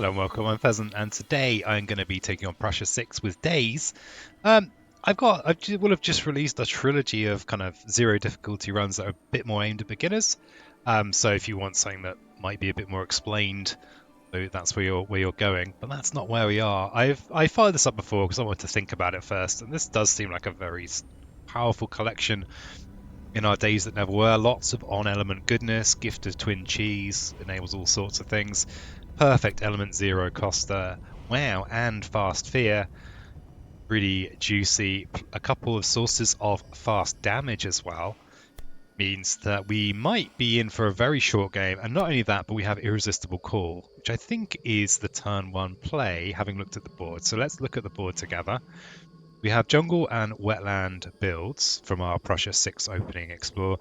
Hello and welcome, I'm Pheasant, and today I'm going to be taking on Prussia 6 with Days. Um, will have just released a trilogy of kind of zero difficulty runs that are a bit more aimed at beginners. So if you want something that might be a bit more explained, so that's where you're going. But that's not where we are. I fired this up before because I wanted to think about it first, and this does seem like a very powerful collection in our days that never were. Lots of on-element goodness, gift of twin cheese, enables all sorts of things. Perfect element zero coster. Wow, and fast fear. Really juicy. A couple of sources of fast damage as well. Means that we might be in for a very short game. And not only that, but we have irresistible call, which I think is the turn one play, having looked at the board. So let's look at the board together. We have jungle and wetland builds from our Prussia 6 opening explore.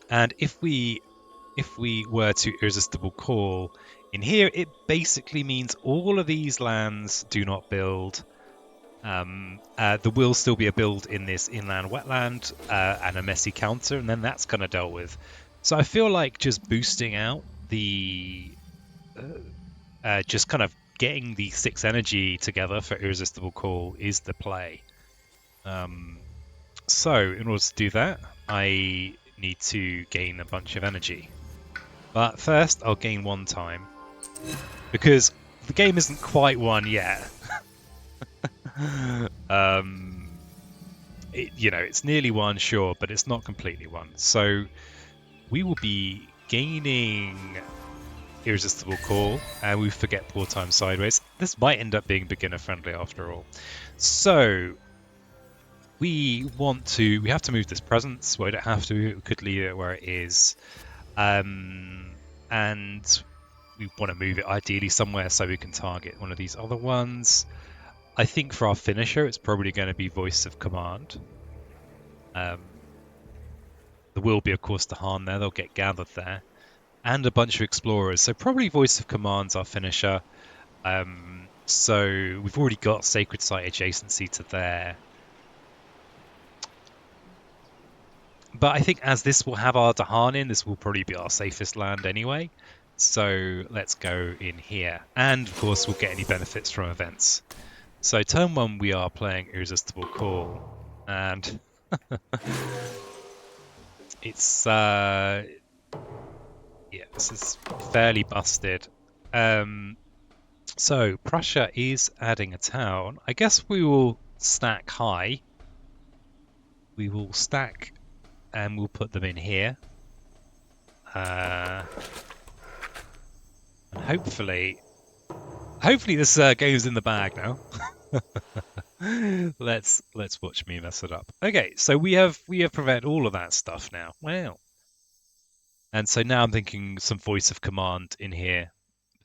And if we were to irresistible call in here, it basically means all of these lands do not build. There will still be a build in this inland wetland and a messy counter, and then that's kind of dealt with. So I feel like just boosting out just kind of getting the 6 energy together for irresistible call is the play. So in order to do that, I need to gain a bunch of energy. But first, I'll gain 1 time. Because the game isn't quite won yet. It's nearly won, sure, but it's not completely won. So we will be gaining Irresistible Call, and we forget Poor Time Sideways. This might end up being beginner friendly after all. So we have to move this presence. Well, we don't have to, we could leave it where it is. And we want to move it ideally somewhere so we can target one of these other ones. I think for our finisher, it's probably going to be Voice of Command. There will be, of course, the Dahan there. They'll get gathered there. And a bunch of explorers. So probably Voice of Command's our finisher. So we've already got Sacred Site adjacency to there. But I think as this will have our Dahan in, this will probably be our safest land anyway. So let's go in here. And, of course, we'll get any benefits from events. So turn 1, we are playing Irresistible Call. And it's, yeah, this is fairly busted. So Prussia is adding a town. I guess we will stack high. We will stack and we'll put them in here. And hopefully this goes in the bag now. Let's watch me mess it up. Okay, so we have prevented all of that stuff now. Wow. And so now I'm thinking some Voice of Command in here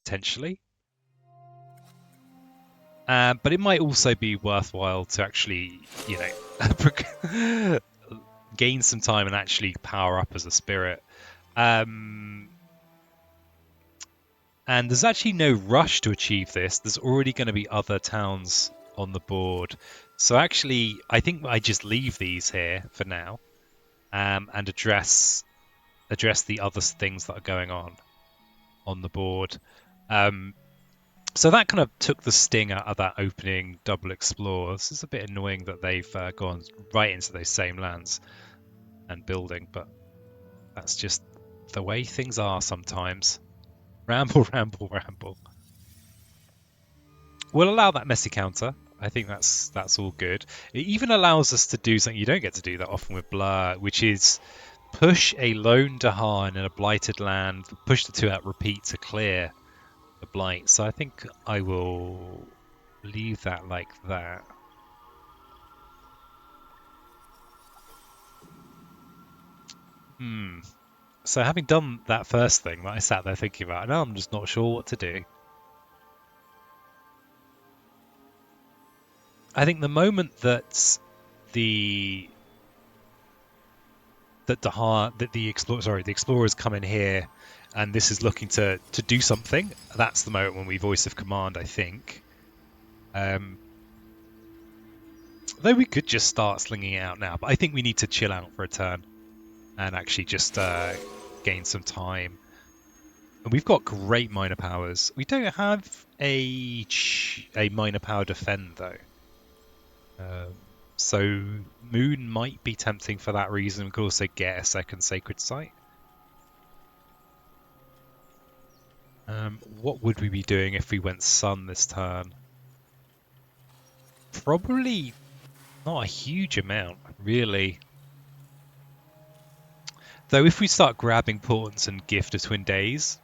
potentially. But it might also be worthwhile to actually, gain some time and actually power up as a spirit. And there's actually no rush to achieve this. There's already going to be other towns on the board. So actually, I think I just leave these here for now and address the other things that are going on the board. So that kind of took the sting out of that opening double explore. This is a bit annoying that they've gone right into those same lands and building, but that's just the way things are sometimes. Ramble, ramble, ramble. We'll allow that messy counter. I think that's all good. It even allows us to do something you don't get to do that often with Blur, which is push a lone Dahan in a blighted land, push the 2 out, repeat to clear the blight. So I think I will leave that like that. So having done that first thing that I sat there thinking about, now I'm just not sure what to do. I think the moment that the explorers come in here and this is looking to do something, that's the moment when we Voice of Command, I think. Though we could just start slinging it out now, but I think we need to chill out for a turn and actually just gain some time. And we've got great minor powers. We don't have a minor power defend though. So Moon might be tempting for that reason. We could also get a second Sacred Site. What would we be doing if we went Sun this turn? Probably not a huge amount, really. Though if we start grabbing Portents and Gift of Twin Days,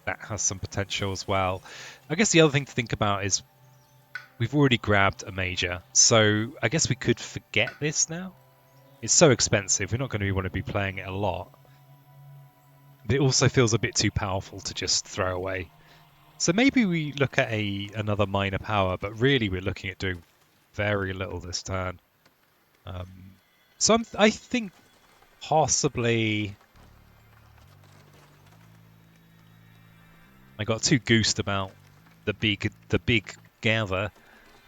that has some potential as well. I guess the other thing to think about is we've already grabbed a major, so I guess we could forget this now. It's so expensive, we're not going to want to be playing it a lot. But it also feels a bit too powerful to just throw away. So maybe we look at another minor power, but really we're looking at doing very little this turn. So I think possibly I got too goosed about the big gather.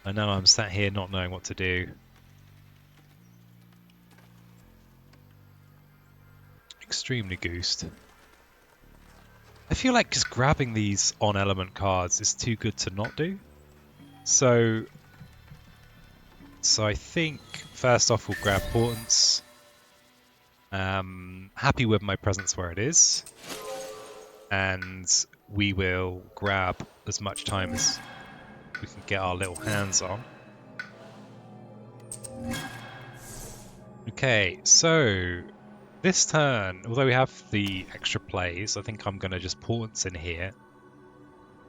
I know I'm sat here not knowing what to do. Extremely goosed. I feel like just grabbing these on element cards is too good to not do. So I think first off we'll grab Portents. Happy with my presence where it is. And we will grab as much time as we can get our little hands on. Okay, so this turn, although we have the extra plays, I think I'm going to just Portents in here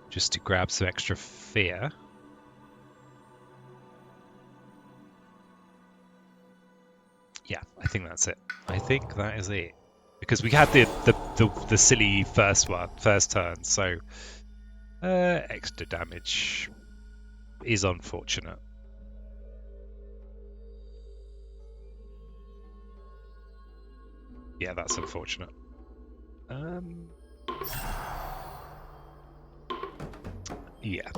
just to grab some extra fear. Yeah, I think that's it. I think that is it. Because we had the silly first turn, so extra damage is unfortunate. Yeah, that's unfortunate. Yeah,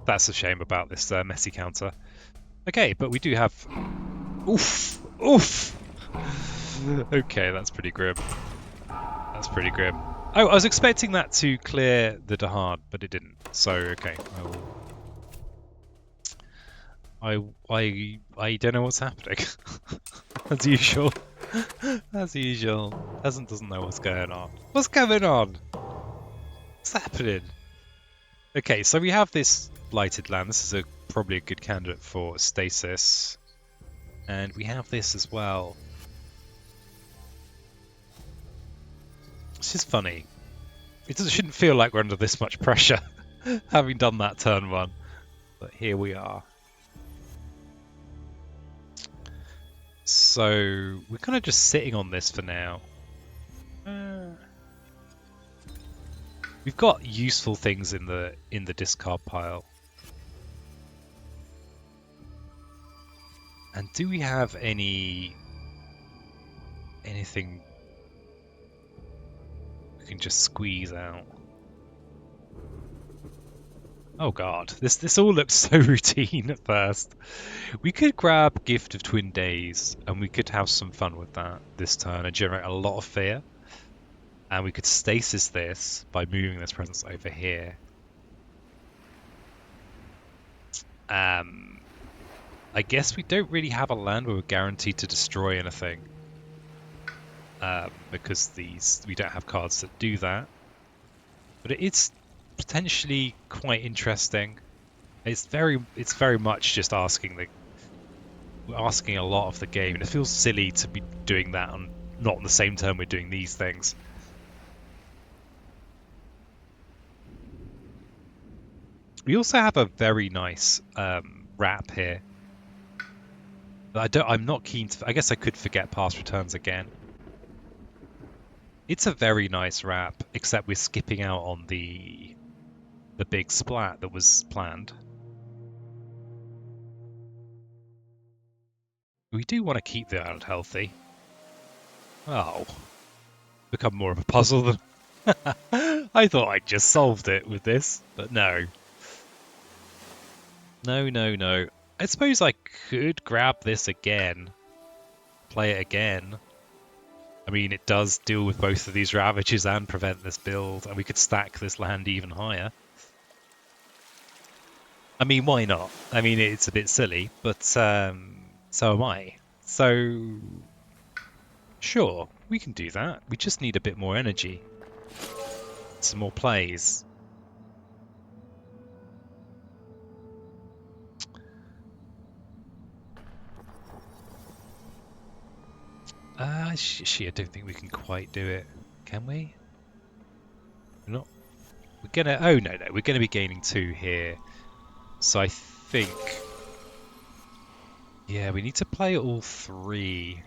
that's a shame about this messy counter. Okay, but we do have... Oof! Oof! Okay, that's pretty grim. That's pretty grim. Oh, I was expecting that to clear the Dahad, but it didn't. So, okay. I don't know what's happening. As usual. As usual. Peasant doesn't know what's going on. What's going on? What's happening? Okay, so we have this blighted land. This is probably a good candidate for stasis. And we have this as well. It's just funny. Shouldn't feel like we're under this much pressure, having done that turn one. But here we are. So we're kind of just sitting on this for now. We've got useful things in the discard pile. And do we have anything we can just squeeze out? Oh god, this all looks so routine at first. We could grab Gift of Twin Days and we could have some fun with that this turn and generate a lot of fear. And we could stasis this by moving this presence over here. I guess we don't really have a land where we're guaranteed to destroy anything. Because we don't have cards that do that. But it is potentially quite interesting. It's very much just asking a lot of the game, and it feels silly to be doing that on not on the same turn we're doing these things. We also have a very nice wrap here. But I'm not keen to. I guess I could forget past returns again. It's a very nice wrap, except we're skipping out on the big splat that was planned. We do want to keep the island healthy. Oh, become more of a puzzle than I thought I'd just solved it with this, but no. No. I suppose I could grab this again, play it again. I mean, it does deal with both of these ravages and prevent this build, and we could stack this land even higher. I mean, why not? I mean, it's a bit silly, but so am I. So, sure, we can do that. We just need a bit more energy, some more plays. I don't think we can quite do it. Can we? We're not. We're gonna. Oh no, no, we're gonna be gaining 2 here. So I think, yeah, we need to play all 3.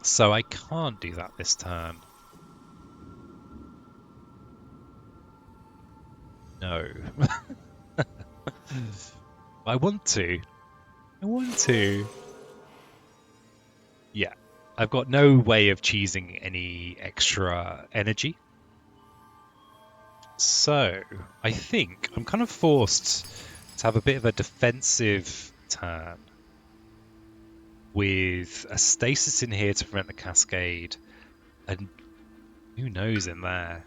So I can't do that this turn. No. I want to. I want to. Yeah. I've got no way of cheesing any extra energy. So I think I'm kind of forced to have a bit of a defensive turn with a stasis in here to prevent the cascade, and who knows in there.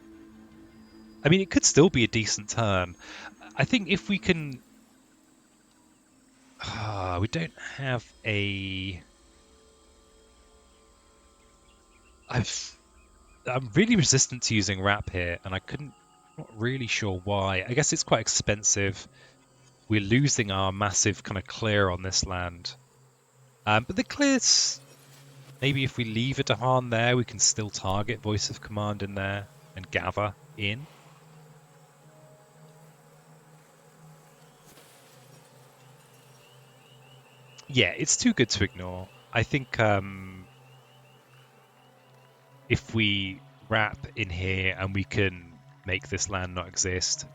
I mean, it could still be a decent turn. I think if we can... we don't have a... I'm really resistant to using wrap here, and not really sure why. I guess it's quite expensive. We're losing our massive kind of clear on this land. But the clears, maybe if we leave a Dahan there, we can still target Voice of Command in there and gather in. Yeah, it's too good to ignore. I think if we wrap in here and we can make this land not exist.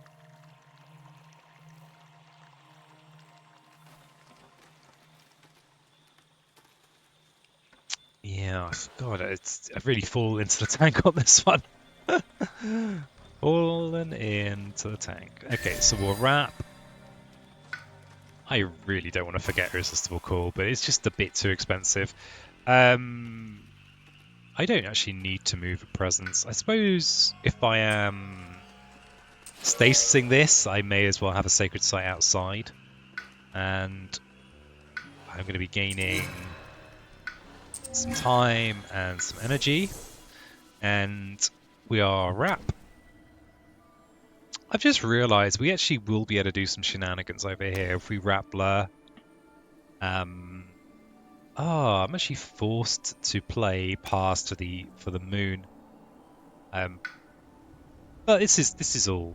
Yeah, God, I've really fallen into the tank on this one. Fallen into the tank. Okay, so we'll wrap. I really don't want to forget Irresistible Call, but it's just a bit too expensive. I don't actually need to move a presence. I suppose if I am stasising this, I may as well have a Sacred Site outside. And I'm going to be gaining some time and some energy. And we are wrap. I've just realised we actually will be able to do some shenanigans over here if we wrap Blur. I'm actually forced to play Pass for the moon. But this is all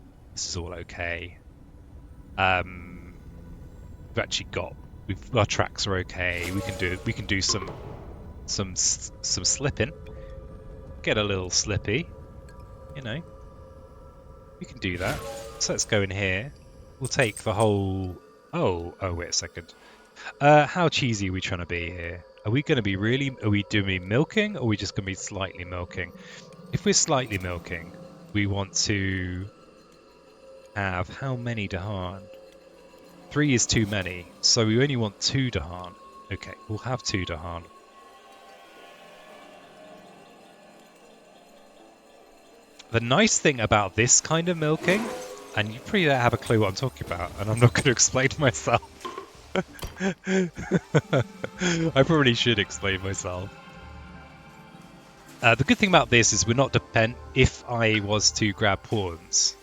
okay. We've actually got our tracks are okay. We can do some slipping. Get a little slippy, you know. We can do that. So let's go in here. We'll take the whole. Oh, wait a second. How cheesy are we trying to be here? Are we going to be really? Are we doing milking, or are we just going to be slightly milking? If we're slightly milking, we want to have how many Dahan? 3 is too many, so we only want 2 Dahan. Okay, we'll have 2 Dahan. The nice thing about this kind of milking, and you probably don't have a clue what I'm talking about, and I'm not going to explain myself. I probably should explain myself. The good thing about this is we're not dependent. If I was to grab pawns,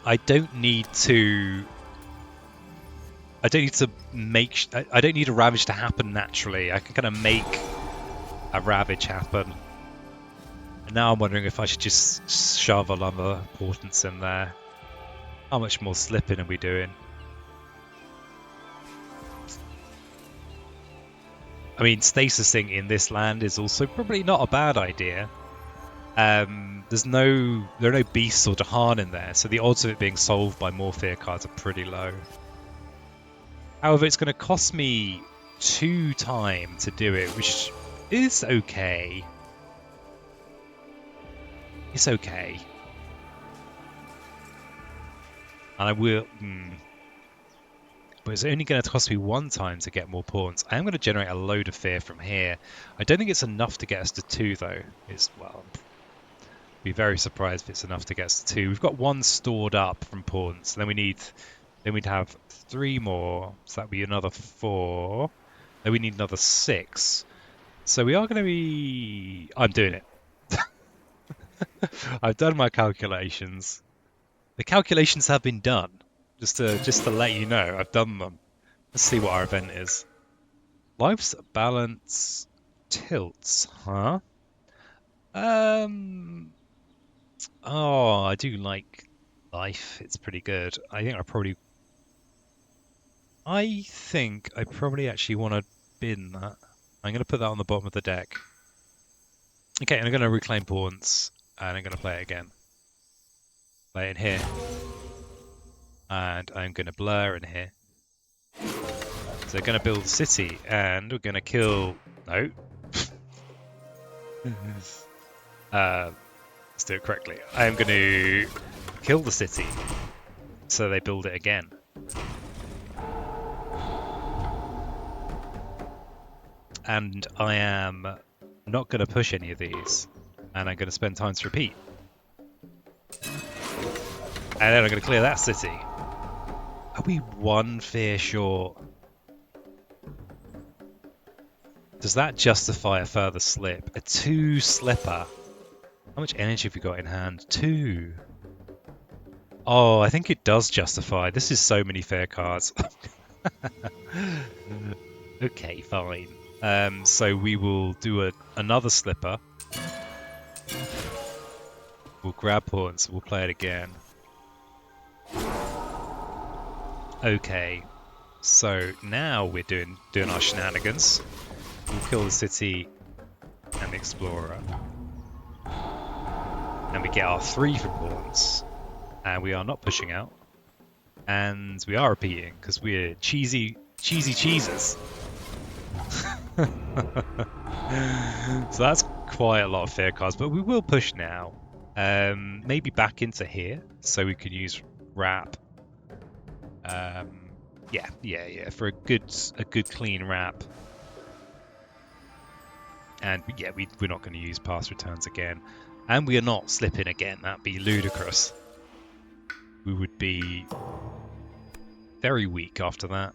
I don't need to. I don't need to make. I don't need a ravage to happen naturally. I can kind of make a ravage happen. And now I'm wondering if I should just shove another portents in there. How much more slipping are we doing? I mean, stasising in this land is also probably not a bad idea. There are no beasts or Dahan in there, so the odds of it being solved by Morphia cards are pretty low. However, it's going to cost me 2 time to do it, which is okay. It's okay. And I will... but it's only going to cost me 1 time to get more pawns. I am going to generate a load of fear from here. I don't think it's enough to get us to 2, though. Well, be very surprised if it's enough to get us to 2. We've got 1 stored up from pawns. Then we'd have 3 more, so that'd be another 4. Then we need another 6. So we are going to be... I'm doing it. I've done my calculations. The calculations have been done. Just to let you know, I've done them. Let's see what our event is. Life's balance tilts, huh? Oh, I do like life. It's pretty good. I think I probably actually want to bin that. I'm going to put that on the bottom of the deck. Okay, and I'm going to reclaim pawns, and I'm going to play it again. Play it in here. And I'm going to blur in here. So we're going to build a city, and we're going to kill... No. Let's do it correctly. I am going to kill the city, so they build it again. And I am not going to push any of these, and I'm going to spend time to repeat. And then I'm going to clear that city. Are we 1 fear short? Does that justify a further slip? A 2 slipper. How much energy have we got in hand? 2. Oh, I think it does justify. This is so many fair cards. Okay, fine. So we will do another slipper. We'll grab pawns. We'll play it again. Okay. So now we're doing our shenanigans. We'll kill the city and the explorer. And we get our 3 from pawns. And we are not pushing out. And we are repeating because we're cheesy cheeses. So that's quite a lot of fair cards, but we will push now. Maybe back into here so we can use wrap. Yeah, for a good clean wrap. And yeah, we're not going to use pass returns again. And we are not slipping again. That'd be ludicrous. We would be very weak after that.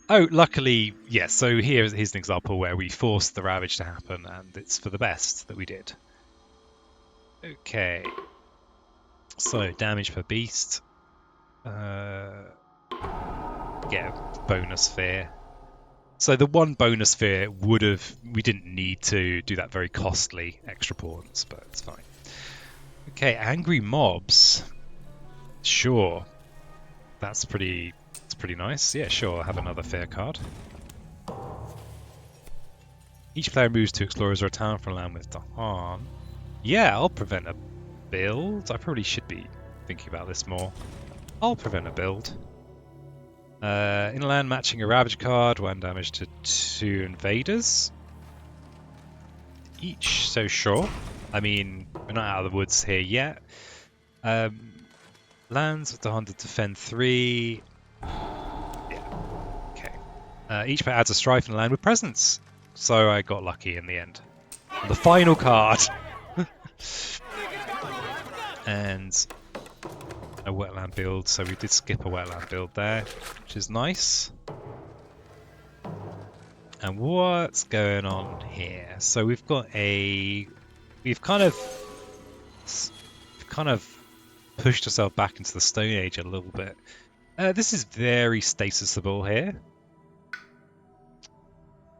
Oh, luckily, yes. So here's an example where we forced the ravage to happen, and it's for the best that we did. Okay. So damage per beast. Get a bonus fear. So the 1 bonus fear we didn't need to do that very costly extra pawns, but it's fine. Okay, angry mobs. Sure. That's pretty nice. Yeah, sure, I'll have another fair card. Each player moves 2 explorers or a town from land with Dahan. Yeah, I'll prevent a build. I probably should be thinking about this more. I'll prevent a build. Inland matching a ravage card, 1 damage to 2 invaders. Each, so sure. I mean, we're not out of the woods here yet. Lands with the 100 to defend 3. Yeah, okay. Each player adds a strife in land with presence. So I got lucky in the end. On the final card. And a wetland build, so we did skip a wetland build there, which is nice. And what's going on here? So we've kind of pushed ourselves back into the Stone Age a little bit. This is very statusable here.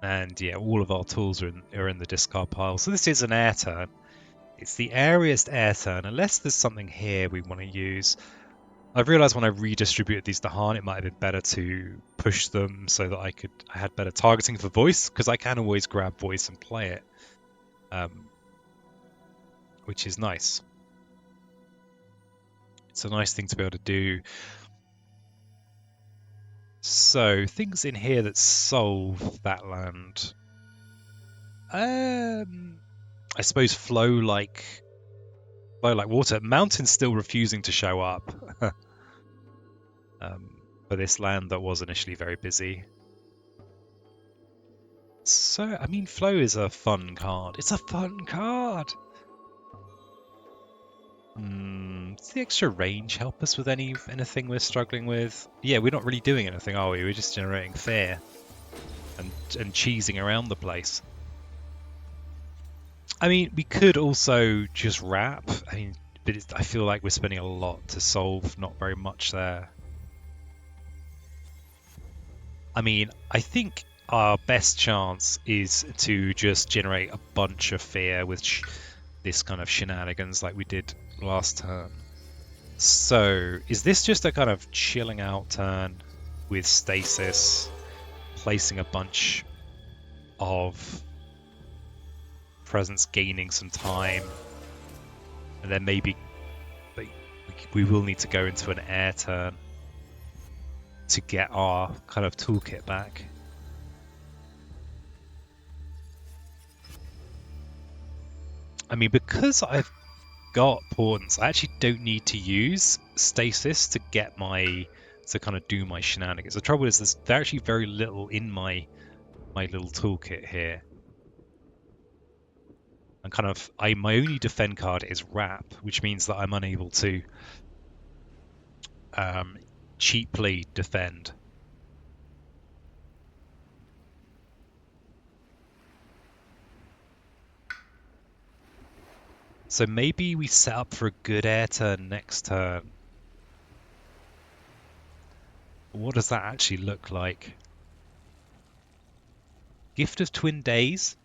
And yeah, all of our tools are in the discard pile. So this is an air turn. It's the airiest air turn, unless there's something here we want to use. I've realised when I redistributed these Dahan, it might have been better to push them so that I had better targeting for voice, because I can always grab voice and play it, which is nice. It's a nice thing to be able to do. So things in here that solve that land. I suppose flow like water. Mountain's still refusing to show up. for this land that was initially very busy. So, I mean, Flow is a fun card. It's a fun card! Does the extra range help us with anything we're struggling with? Yeah, we're not really doing anything, are we? We're just generating fear and cheesing around the place. I mean, we could also just wrap. I mean, but I feel like we're spending a lot to solve, not very much there. I mean, I think our best chance is to just generate a bunch of fear with this kind of shenanigans like we did last turn. So, is this just a kind of chilling out turn with stasis, placing a bunch of presence, gaining some time, and then maybe we will need to go into an air turn to get our kind of toolkit back. I mean, because I've got portents, I actually don't need to use stasis to get to kind of do my shenanigans. The trouble is there's actually very little in my little toolkit here. And kind of my only defend card is wrap, which means that I'm unable to cheaply defend. So maybe we set up for a good air turn next turn. What does that actually look like? Gift of Twin Days?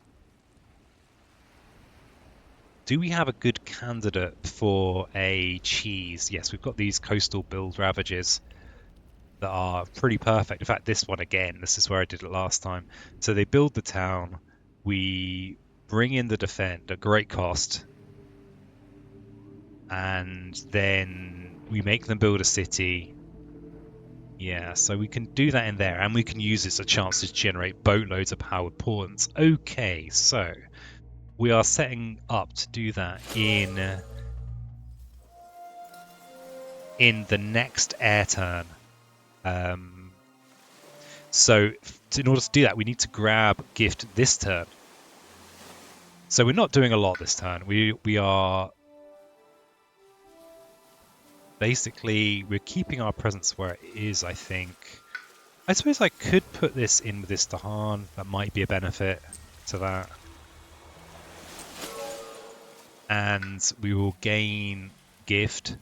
Do we have a good candidate for a cheese? Yes, we've got these coastal build ravages that are pretty perfect. In fact, this one again, this is where I did it last time. So they build the town, we bring in the defend at great cost, and then we make them build a city. Yeah, so we can do that in there, and we can use this as a chance to generate boatloads of powered portents. Okay, so we are setting up to do that in the next air turn. So in order to do that, we need to grab gift this turn. So we're not doing a lot this turn. We are basically we're keeping our presence where it is, I think. I suppose I could put this in with this Dahan. That might be a benefit to that. And we will gain gift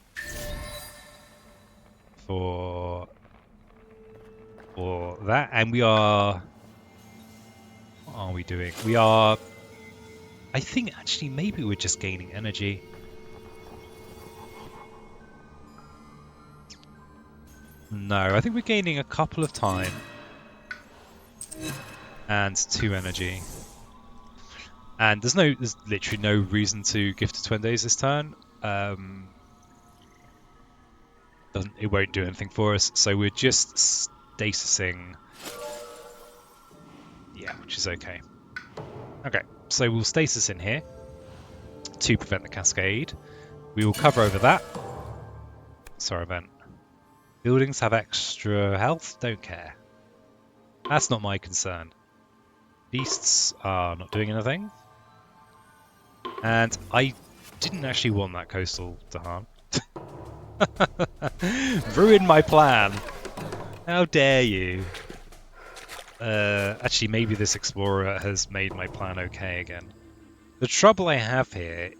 for that. And we are... What are we doing? We are... I think actually maybe we're just gaining energy. No, I think we're gaining a couple of time. And 2 energy. And there's literally no reason to gift to Twin Days this turn. It won't do anything for us, so we're just stasising. Yeah, which is okay. Okay, so we'll stasis in here to prevent the cascade. We will cover over that. Sorry, event. Buildings have extra health, don't care. That's not my concern. Beasts are not doing anything. And I didn't actually want that coastal Dahan. Ruined my plan. How dare you? Actually, maybe this explorer has made my plan okay again. The trouble I have here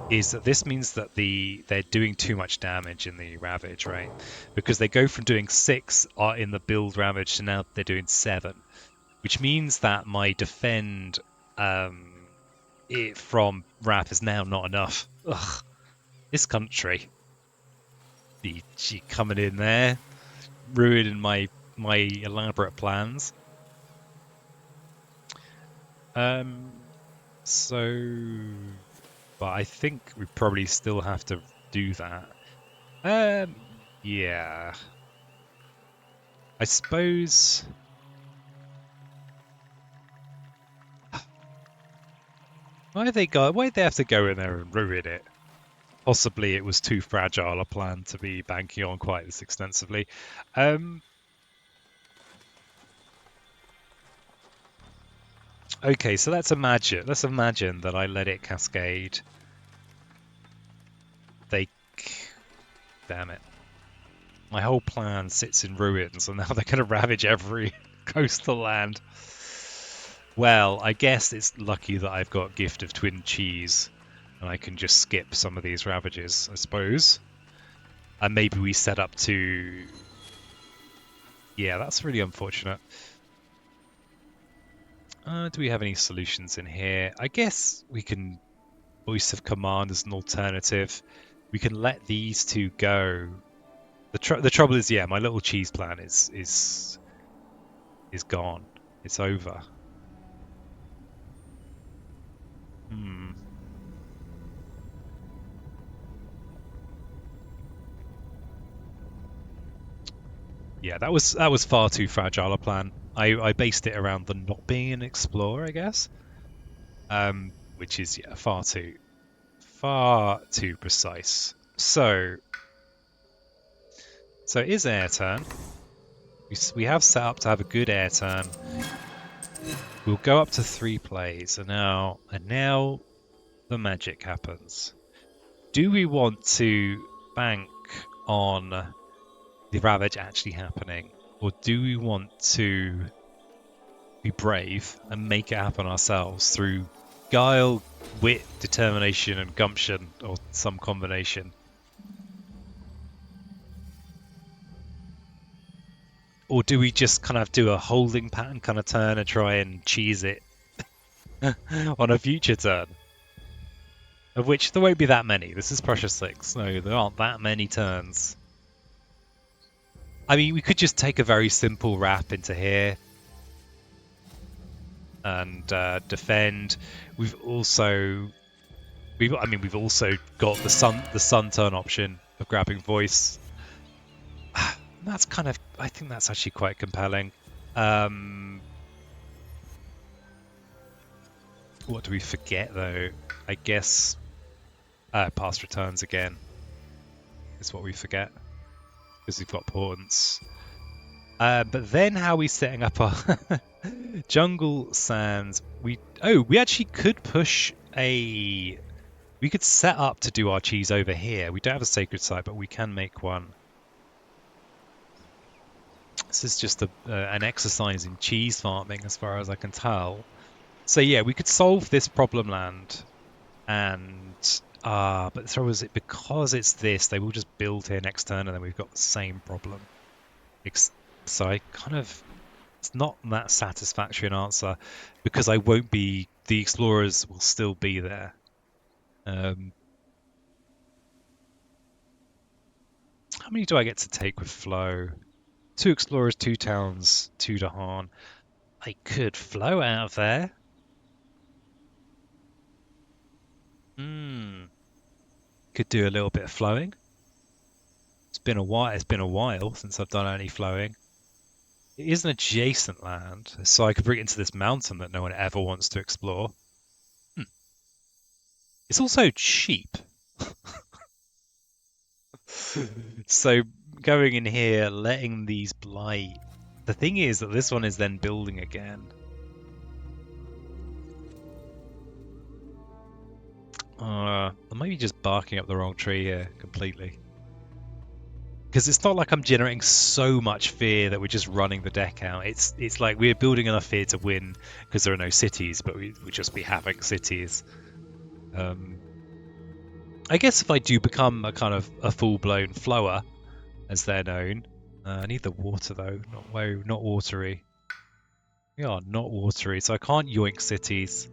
is that this means that they're doing too much damage in the Ravage, right? Because they go from doing 6 in the build Ravage to now they're doing 7. Which means that my defend from Wrath is now not enough. Ugh. This country. She coming in there, ruining my elaborate plans. So, but I think we probably still have to do that. Yeah. I suppose. Why do they have to go in there and ruin it? Possibly it was too fragile a plan to be banking on quite this extensively. Um, okay, so let's imagine that I let it cascade. They, damn it, my whole plan sits in ruins, and now they're going to ravage every coastal land. Well, I guess it's lucky that I've got Gift of Twin Cheese, and I can just skip some of these ravages, I suppose. And maybe we set up to... Yeah, that's really unfortunate. Do we have any solutions in here? I guess we can Voice of Command as an alternative. We can let these two go. The trouble is, yeah, my little cheese plan is gone. It's over. Hmm. Yeah, that was far too fragile a plan. I based it around the not being an explorer, I guess. Which is, yeah, far too precise. So it is air turn. We have set up to have a good air turn. We'll go up to 3 plays, and now the magic happens. Do we want to bank on the ravage actually happening, or do we want to be brave and make it happen ourselves through guile, wit, determination, and gumption, or some combination? Or do we just kind of do a holding pattern kind of turn and try and cheese it on a future turn? Of which there won't be that many. This is Prussia 6, so there aren't that many turns. I mean, we could just take a very simple wrap into here and defend. We've also got the sun turn option of grabbing voice. That's kind of, I think that's actually quite compelling. What do we forget though? I guess past returns again is what we forget because we've got portents. But then how are we setting up our jungle sands? We actually could push a... We could set up to do our cheese over here. We don't have a sacred site, but we can make one. This is just an exercise in cheese farming as far as I can tell. So yeah, we could solve this problem land. And but the trouble is, because it's this, they will just build here next turn, and then we've got the same problem. So I kind of... It's not that satisfactory an answer because I won't be... The explorers will still be there. How many do I get to take with flow? 2 explorers, 2 towns, 2 Dahan. I could flow out of there. Could do a little bit of flowing. It's been a while since I've done any flowing. It is an adjacent land, so I could bring it into this mountain that no one ever wants to explore. It's also cheap. So going in here, letting these blight. The thing is that this one is then building again. I might be just barking up the wrong tree here completely. Because it's not like I'm generating so much fear that we're just running the deck out. It's like we're building enough fear to win because there are no cities, but we just be having cities. I guess if I do become a kind of a full-blown flower, as they're known, I need the water though, not watery. We are not watery, so I can't yoink cities.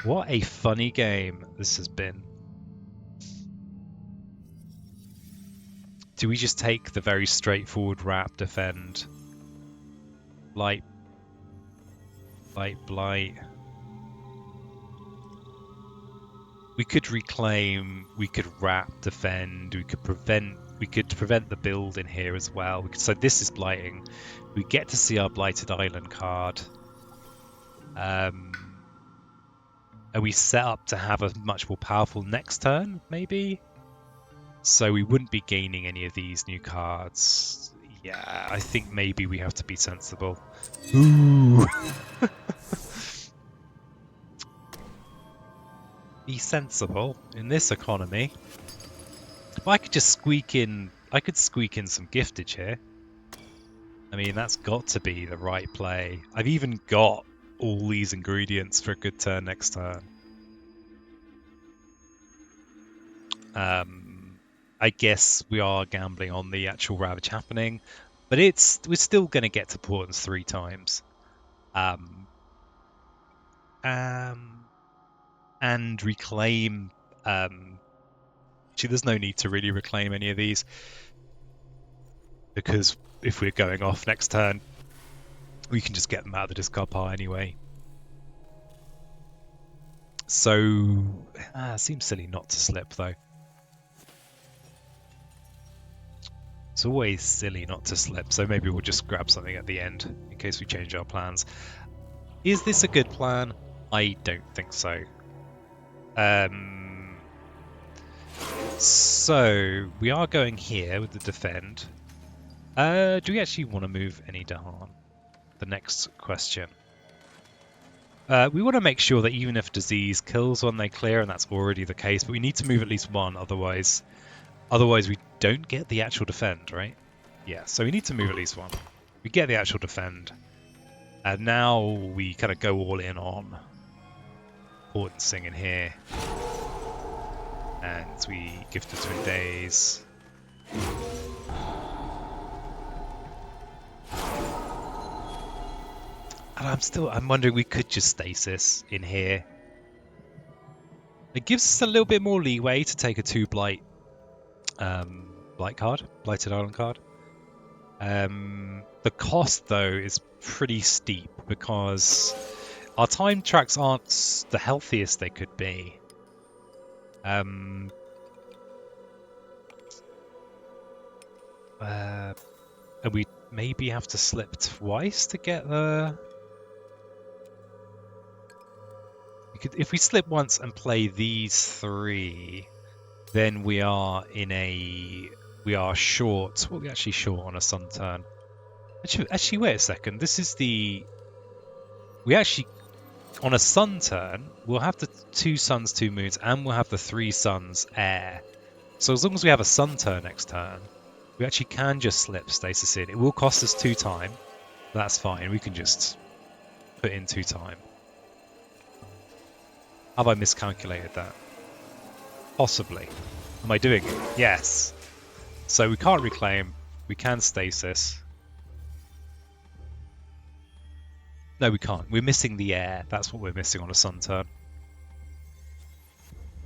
What a funny game this has been. Do we just take the very straightforward wrap defend? Blight. We could reclaim, we could wrap defend, we could prevent the build in here as well. So this is blighting. We get to see our blighted island card. Are we set up to have a much more powerful next turn, maybe? So we wouldn't be gaining any of these new cards. Yeah, I think maybe we have to be sensible. Ooh. Be sensible in this economy. If I could just squeak in, I could squeak in some giftage here. I mean, that's got to be the right play. I've even got all these ingredients for a good turn next turn. I guess we are gambling on the actual Ravage happening, but we're still going to get to Portents 3 times. And reclaim. Actually, there's no need to really reclaim any of these, because if we're going off next turn, we can just get them out of the discard pile anyway. So, seems silly not to slip, though. It's always silly not to slip, so maybe we'll just grab something at the end in case we change our plans. Is this a good plan? I don't think so. So, we are going here with the defend. Do we actually want to move any Dahan? The next question. We want to make sure that even if disease kills when they clear, and that's already the case, but we need to move at least one, otherwise we don't get the actual defend, right? Yeah, so we need to move at least one. We get the actual defend, and now we kind of go all in on Portentsing in here, and we gift the Twin Days. And I'm wondering, we could just stasis in here. It gives us a little bit more leeway to take a 2 blight card, Blighted Island card. The cost, though, is pretty steep because our time tracks aren't the healthiest they could be. And we maybe have to slip twice to get the... If we slip once and play these 3, then we are short. What are we actually short on a sun turn? Actually, wait a second. This is we actually, on a sun turn, we'll have the 2 suns, 2 moons, and we'll have the 3 suns air. So as long as we have a sun turn next turn, we actually can just slip stasis in. It will cost us 2 time. But that's fine. We can just put in 2 time. Have I miscalculated that? Possibly. Am I doing it? Yes. So we can't reclaim. We can stasis. No, we can't. We're missing the air. That's what we're missing on a sun turn.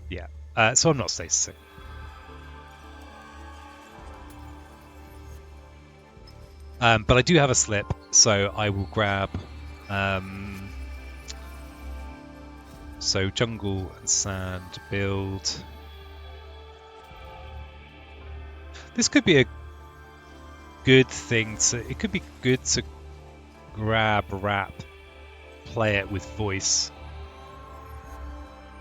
Yeah. So I'm not stasising. But I do have a slip, so I will grab... So jungle and sand build. This could be a good thing to... It could be good to grab, wrap, play it with voice.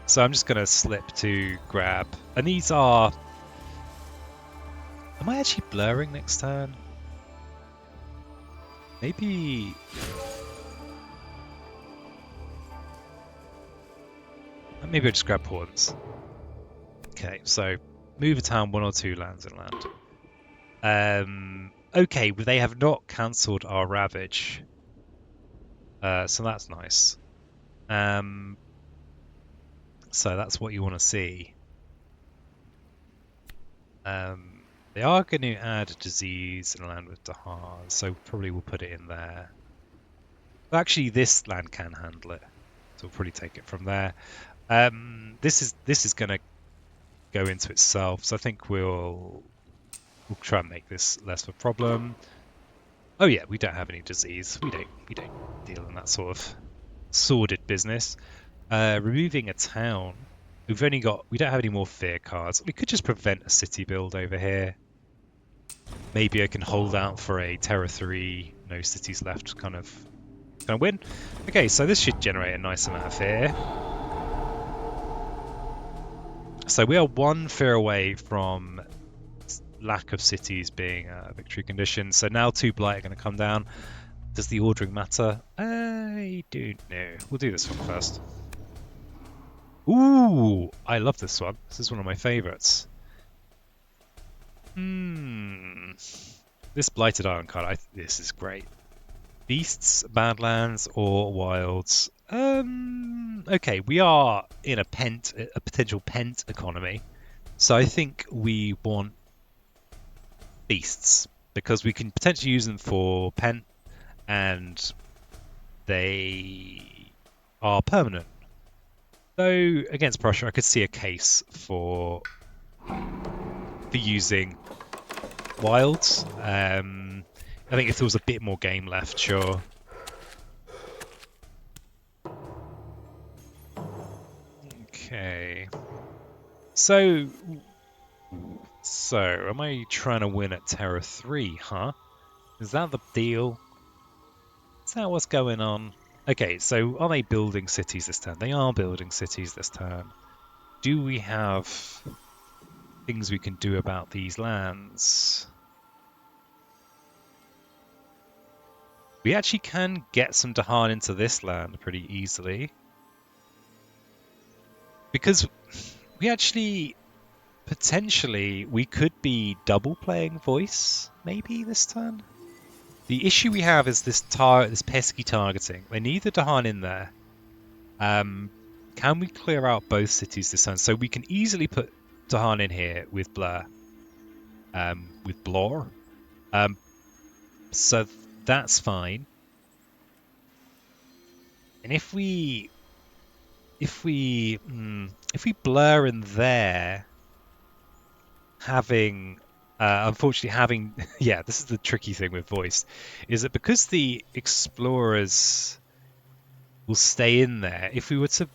So I'm just going to slip to grab. And these are... Am I actually blurring next turn? Maybe... Maybe I'll just grab pawns. Okay, so move a town 1 or 2 lands inland. Okay, but they have not cancelled our Ravage. So that's nice. So that's what you want to see. They are going to add disease in land with Dahar, so probably we'll put it in there. But actually, this land can handle it, so we'll probably take it from there. This is going to go into itself, so I think we'll try and make this less of a problem. Oh yeah, we don't have any disease. We don't deal in that sort of sordid business. Removing a town. We don't have any more fear cards. We could just prevent a city build over here. Maybe I can hold out for a Terror 3, no cities left kind of win. Okay, so this should generate a nice amount of fear. So we are one fear away from lack of cities being a victory condition. So now 2 blight are going to come down. Does the ordering matter? I don't know. We'll do this one first. Ooh, I love this one. This is one of my favorites. This blighted iron card, this is great. Beasts, Badlands, or Wilds? Okay, we are in a potential pent economy. So I think we want beasts because we can potentially use them for pent and they are permanent. Though against Prussia, I could see a case for using wilds. I think if there was a bit more game left, sure. Okay. So am I trying to win at Terra 3, huh? Is that the deal? Is that what's going on? Okay, so are they building cities this turn? They are building cities this turn. Do we have things we can do about these lands? We actually can get some Dahan into this land pretty easily. Because we actually, potentially, we could be double playing voice, maybe, this turn? The issue we have is this pesky targeting. They need the Dahan in there. Can we clear out both cities this turn? So we can easily put Dahan in here with Blur. With Blor. So that's fine. And if we blur in there, unfortunately yeah, this is the tricky thing with voice, is that because the explorers will stay in there, if we were to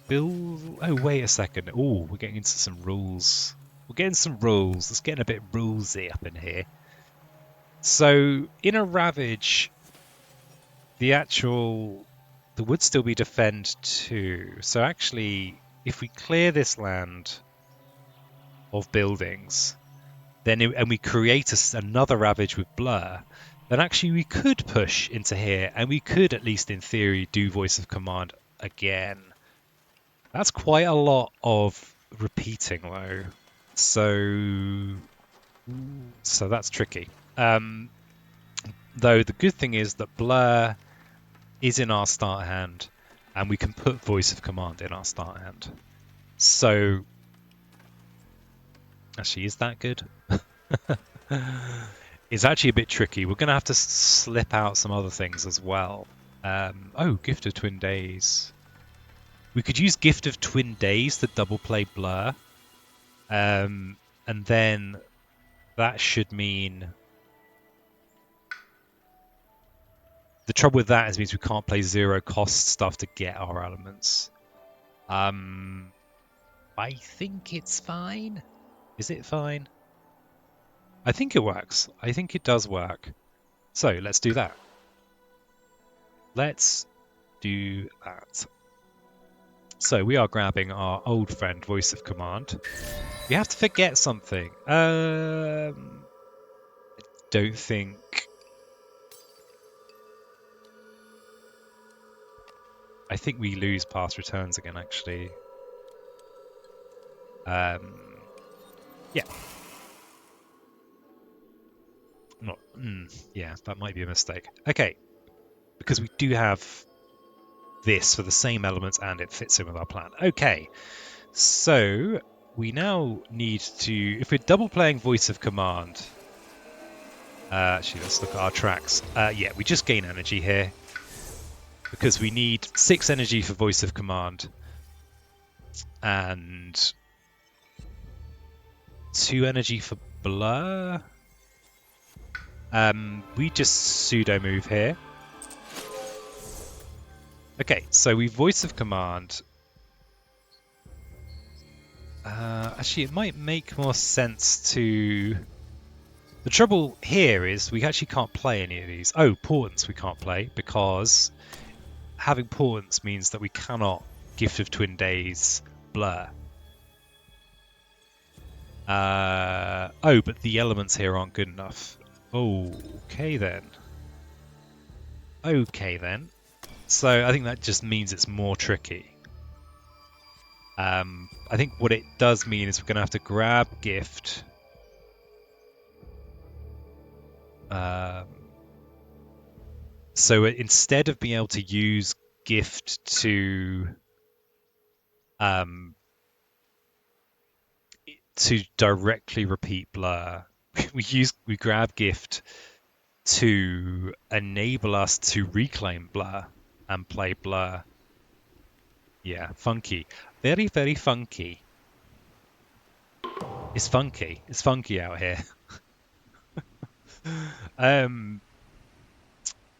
build, oh wait a second, oh we're getting into some rules. It's getting a bit rulesy up in here. So in a ravage, there would still be defend 2. So actually, if we clear this land of buildings, and we create another ravage with Blur, then actually we could push into here, and we could, at least in theory, do Voice of Command again. That's quite a lot of repeating, though. So that's tricky. Though the good thing is that Blur is in our start hand, and we can put Voice of Command in our start hand. So, actually, is that good? It's actually a bit tricky. We're going to have to slip out some other things as well. Oh, Gift of Twin Days. We could use Gift of Twin Days to double play Blur. And then that should mean... The trouble with that is means we can't play 0 cost stuff to get our elements. I think it's fine. Is it fine? I think it works. I think it does work. So let's do that. Let's do that. So we are grabbing our old friend, Voice of Command. We have to forget something. Don't think... I think we lose past returns again, actually. Yeah. Yeah, that might be a mistake. Okay. Because we do have this for the same elements and it fits in with our plan. Okay. So we now need to... If we're double playing Voice of Command... actually, let's look at our tracks. Yeah, we just gain energy here. Because we need 6 energy for Voice of Command. And 2 energy for Blur. We just pseudo move here. Okay, so we Voice of Command. Actually, it might make more sense to... The trouble here is we actually can't play any of these. Oh, Portents we can't play because having Portents means that we cannot Gift of Twin Days Blur. Oh, but the elements here aren't good enough. Okay then. Okay then. So I think that just means it's more tricky. I think what it does mean is we're going to have to grab gift. So instead of being able to use gift um, to directly repeat blur, we grab gift to enable us to reclaim blur and play blur. Yeah, funky. Very, very funky. It's funky. It's funky out here. um,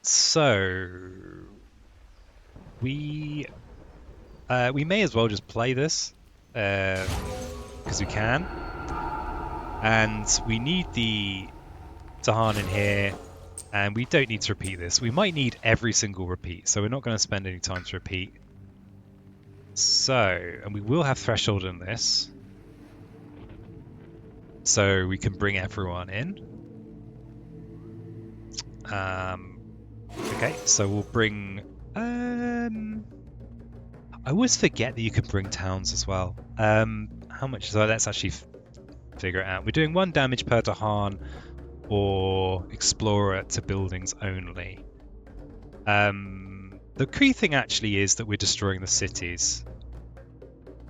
so we we may as well just play this because we can, and we need the Tahan in here, and we don't need to repeat this. We might need every single repeat, so we're not going to spend any time to repeat. So, and we will have threshold in this, so we can bring everyone in. Okay, so we'll bring. I always forget that you can bring towns as well. How much? So let's actually figure it out. We're doing 1 damage per Tahan or Explorer to buildings only. The key thing actually is that we're destroying the cities.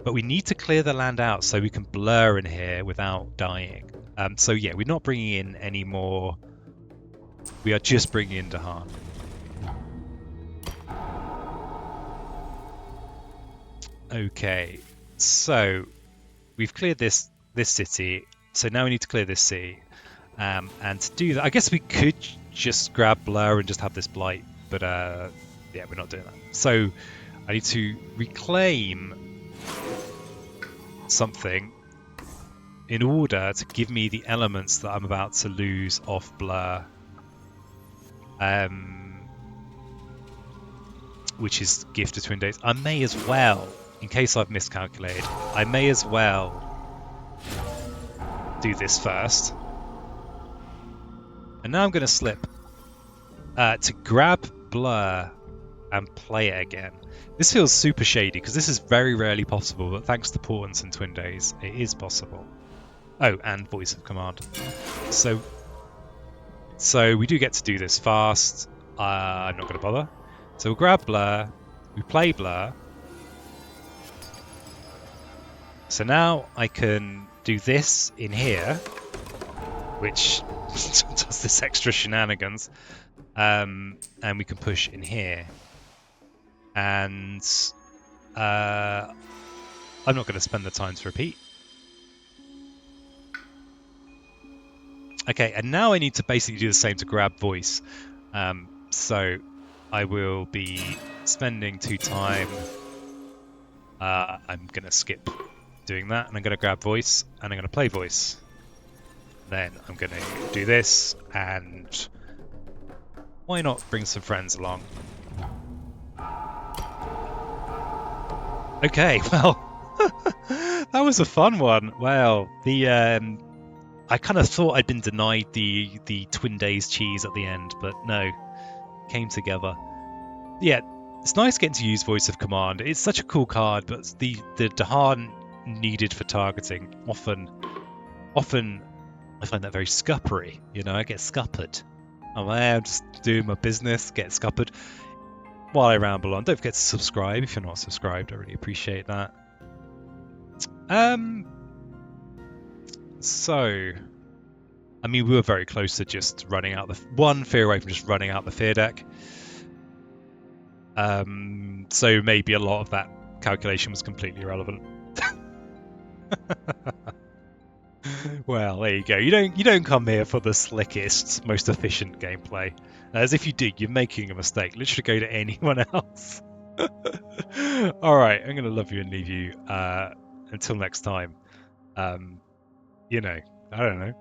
But we need to clear the land out so we can blur in here without dying. So yeah, we're not bringing in any more. We are just bringing in Dahan. Okay, so we've cleared this city. So now we need to clear this city. And to do that, I guess we could just grab blur and just have this blight. But yeah, we're not doing that. So I need to reclaim something in order to give me the elements that I'm about to lose off blur, which is gift of twin days. I may as well, in case I've miscalculated, I may as well do this first. And now I'm going to slip to grab blur and play it again. This feels super shady because this is very rarely possible, but thanks to portents and twin days, it is possible. Oh, and voice of command. So we do get to do this fast. I'm not going to bother. So we'll grab blur. We play blur. So now I can do this in here, which does this extra shenanigans. And we can push in here. And I'm not going to spend the time to repeat. Okay, and now I need to basically do the same to grab voice. So I will be spending 2 time. I'm going to skip doing that, and I'm going to grab voice, and I'm going to play voice. Then I'm going to do this, and why not bring some friends along? Okay, well, that was a fun one. Well, I kind of thought I'd been denied the Twin Days cheese at the end, but no, came together. Yeah, it's nice getting to use Voice of Command. It's such a cool card, but the Dahan needed for targeting often I find that very scuppery. You know, I get scuppered. I'm just doing my business, get scuppered while I ramble on. Don't forget to subscribe if you're not subscribed. I really appreciate that. So, I mean, we were very close to just running out one fear away from just running out the fear deck. So maybe a lot of that calculation was completely irrelevant. Well, there you go. You don't come here for the slickest, most efficient gameplay. As if you did, you're making a mistake. Literally go to anyone else. All right, I'm gonna love you and leave you. Until next time. You know, I don't know.